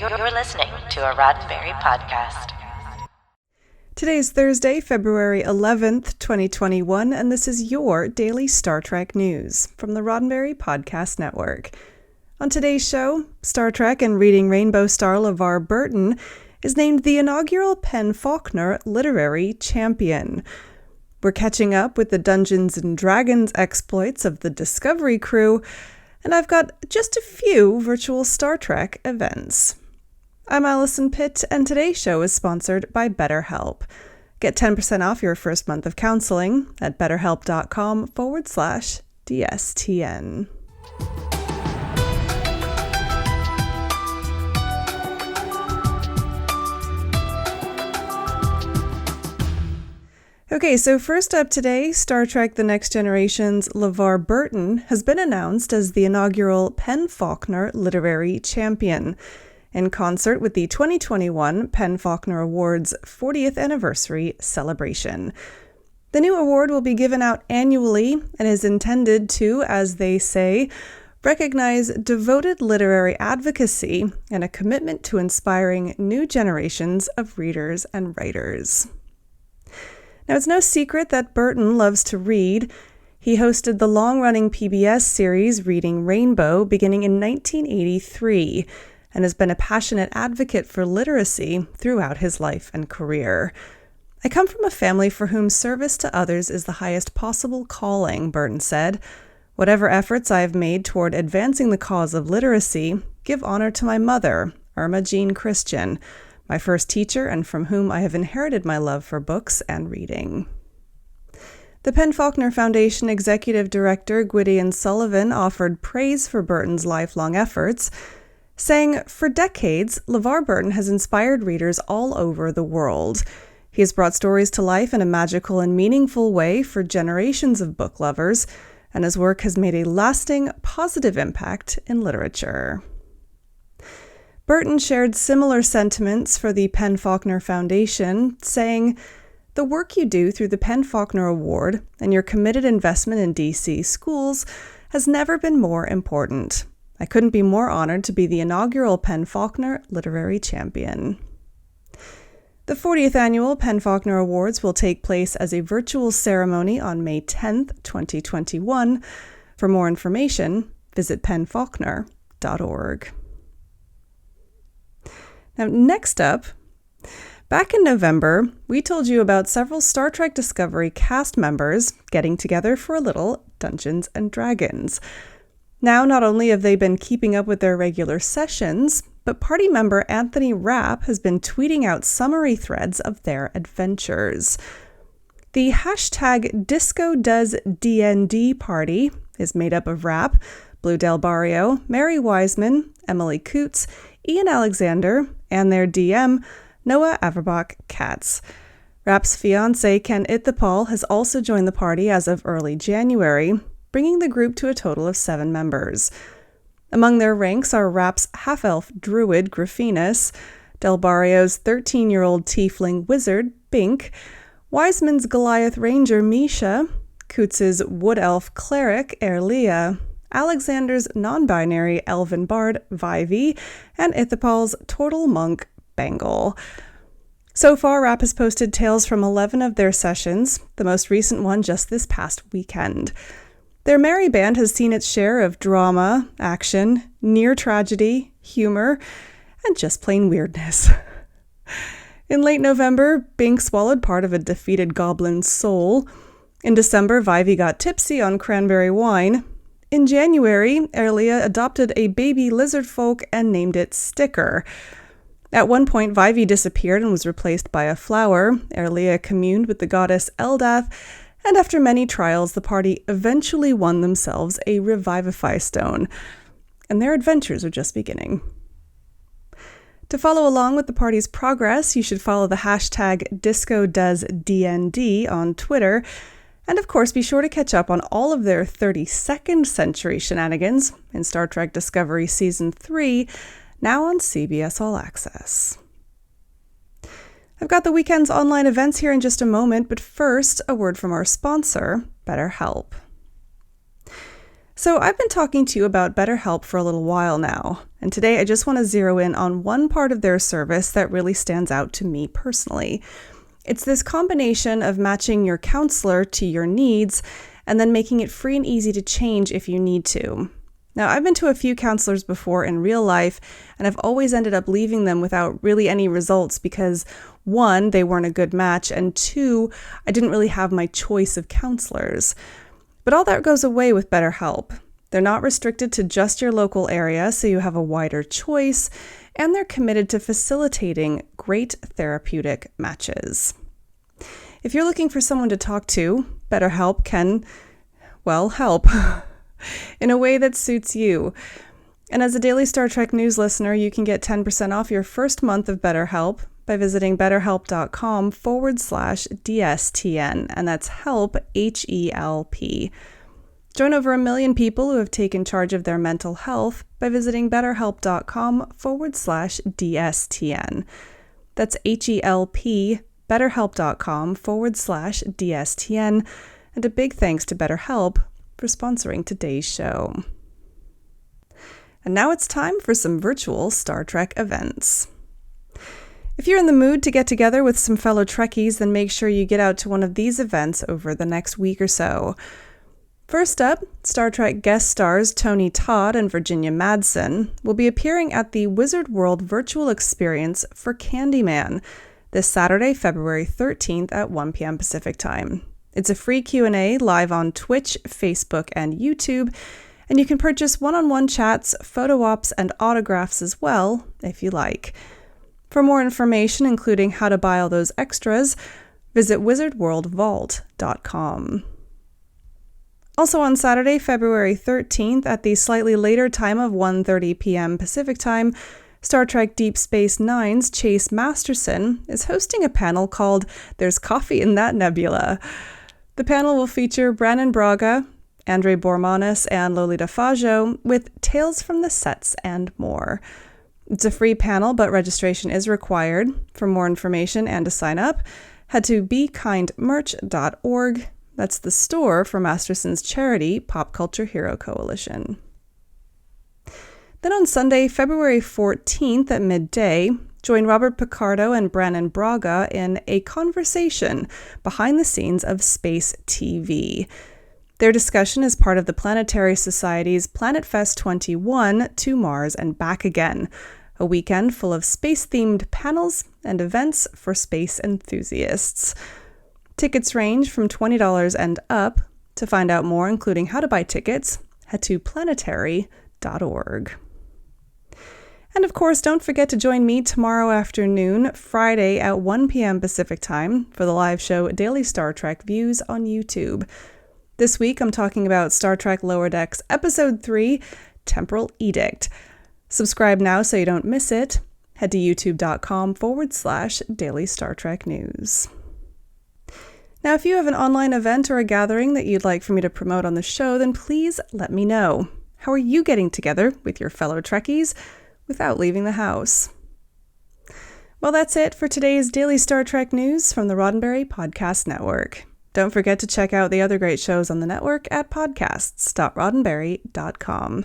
You're listening to a Roddenberry podcast. Today's Thursday, February 11th, 2021, and this is your daily Star Trek news from the Roddenberry Podcast Network. On today's show, Star Trek and Reading Rainbow star LeVar Burton is named the inaugural Faulkner Literary Champion. We're catching up with the Dungeons & Dragons exploits of the Discovery crew, and I've got just a few virtual Star Trek events. I'm Alison Pitt, and today's show is sponsored by BetterHelp. Get 10% off your first month of counseling at betterhelp.com/DSTN. Okay, so first up today, Star Trek The Next Generation's LeVar Burton has been announced as the inaugural Faulkner Literary Champion, in concert with the 2021 Faulkner Awards 40th anniversary celebration. The new award will be given out annually and is intended to, as they say, recognize devoted literary advocacy and a commitment to inspiring new generations of readers and writers. Now, it's no secret that Burton loves to read. He hosted the long-running PBS series Reading Rainbow beginning in 1983 and has been a passionate advocate for literacy throughout his life and career. I come from a family for whom service to others is the highest possible calling, Burton said. Whatever efforts I have made toward advancing the cause of literacy give honor to my mother, Irma Jean Christian, my first teacher and from whom I have inherited my love for books and reading. The Faulkner Foundation Executive Director Gwydion Sullivan offered praise for Burton's lifelong efforts, saying, "For decades, LeVar Burton has inspired readers all over the world. He has brought stories to life in a magical and meaningful way for generations of book lovers, and his work has made a lasting, positive impact in literature." Burton shared similar sentiments for the Faulkner Foundation, saying, "The work you do through the Faulkner Award and your committed investment in DC schools has never been more important. I couldn't be more honored to be the inaugural Faulkner Literary Champion." The 40th annual Faulkner Awards will take place as a virtual ceremony on May 10th, 2021. For more information, visit penfaulkner.org. Now, next up, back in November, we told you about several Star Trek Discovery cast members getting together for a little Dungeons & Dragons. Now, not only have they been keeping up with their regular sessions, but party member Anthony Rapp has been tweeting out summary threads of their adventures. The hashtag DiscoDoesDND party is made up of Rapp, Blue Del Barrio, Mary Wiseman, Emily Coots, Ian Alexander, and their DM, Noah Averbach-Katz. Rapp's fiancé, Ken Ithapal, has also joined the party as of early January, bringing the group to a total of 7 members. Among their ranks are Rapp's half-elf druid, Graffinus, Del Barrio's 13-year-old tiefling wizard, Bink, Wiseman's Goliath ranger, Misha, Coots's wood elf cleric, Erlia, Alexander's non-binary elven bard, Vivy, and Ithapal's total monk, Bengal. So far, Rapp has posted tales from 11 of their sessions, the most recent one just this past weekend. Their merry band has seen its share of drama, action, near tragedy, humor, and just plain weirdness. In late November, Bink swallowed part of a defeated goblin's soul. In December, Vivy got tipsy on cranberry wine. In January, Erlia adopted a baby lizard folk and named it Sticker. At one point, Vivy disappeared and was replaced by a flower. Erlia communed with the goddess Eldath, and after many trials, the party eventually won themselves a Revivify Stone. And their adventures are just beginning. To follow along with the party's progress, you should follow the hashtag DiscoDoesDND on Twitter. And of course, be sure to catch up on all of their 32nd century shenanigans in Star Trek Discovery Season 3, now on CBS All Access. I've got the weekend's online events here in just a moment, but first, a word from our sponsor, BetterHelp. So I've been talking to you about BetterHelp for a little while now, And today I just want to zero in on one part of their service that really stands out to me personally. It's this combination of matching your counselor to your needs and then making it free and easy to change if you need to. Now, I've been to a few counselors before in real life, and I've always ended up leaving them without really any results because, one, they weren't a good match, and two, I didn't really have my choice of counselors. But all that goes away with BetterHelp. They're not restricted to just your local area, so you have a wider choice, and they're committed to facilitating great therapeutic matches. If you're looking for someone to talk to, BetterHelp can, help in a way that suits you. And as a daily Star Trek news listener, you can get 10% off your first month of BetterHelp by visiting betterhelp.com/DSTN, and that's help, HELP. Join over 1 million people who have taken charge of their mental health by visiting betterhelp.com/DSTN. That's HELP, betterhelp.com/DSTN. And a big thanks to BetterHelp for sponsoring today's show. And now it's time for some virtual Star Trek events. If you're in the mood to get together with some fellow Trekkies, then make sure you get out to one of these events over the next week or so. First up, Star Trek guest stars Tony Todd and Virginia Madsen will be appearing at the Wizard World virtual experience for Candyman this Saturday, February 13th at 1 p.m. Pacific Time. It's a free Q&A live on Twitch, Facebook, and YouTube, and you can purchase one-on-one chats, photo ops, and autographs as well, if you like. For more information, including how to buy all those extras, visit wizardworldvault.com. Also on Saturday, February 13th, at the slightly later time of 1:30 p.m. Pacific Time, Star Trek Deep Space Nine's Chase Masterson is hosting a panel called There's Coffee in That Nebula. The panel will feature Brannon Braga, Andre Bormanis, and Lolita Fajo with Tales from the Sets and more. It's a free panel, but registration is required. For more information and to sign up, head to BeKindMerch.org. That's the store for Masterson's charity, Pop Culture Hero Coalition. Then on Sunday, February 14th at midday, join Robert Picardo and Brannon Braga in a conversation behind the scenes of space TV. Their discussion is part of the Planetary Society's Planet Fest 21 to Mars and Back Again, a weekend full of space-themed panels and events for space enthusiasts. Tickets range from $20 and up. To find out more, including how to buy tickets, head to planetary.org. And of course, don't forget to join me tomorrow afternoon, Friday at 1 p.m. Pacific Time, for the live show Daily Star Trek Views on YouTube. This week, I'm talking about Star Trek Lower Decks Episode 3, Temporal Edict. Subscribe now so you don't miss it. Head to youtube.com/Daily Star Trek News. Now, if you have an online event or a gathering that you'd like for me to promote on the show, then please let me know. How are you getting together with your fellow Trekkies without leaving the house? Well, that's it for today's Daily Star Trek News from the Roddenberry Podcast Network. Don't forget to check out the other great shows on the network at podcasts.roddenberry.com.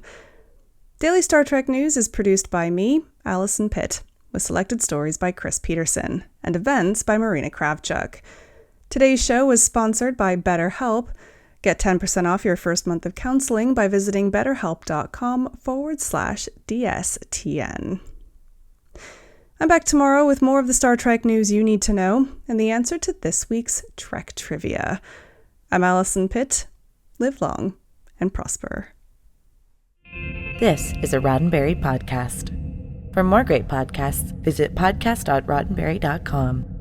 Daily Star Trek News is produced by me, Alison Pitt, with selected stories by Chris Peterson and events by Marina Kravchuk. Today's show was sponsored by BetterHelp. Get 10% off your first month of counseling by visiting betterhelp.com/DSTN. I'm back tomorrow with more of the Star Trek news you need to know and the answer to this week's Trek Trivia. I'm Alison Pitt. Live long and prosper. This is a Roddenberry podcast. For more great podcasts, visit podcast.roddenberry.com.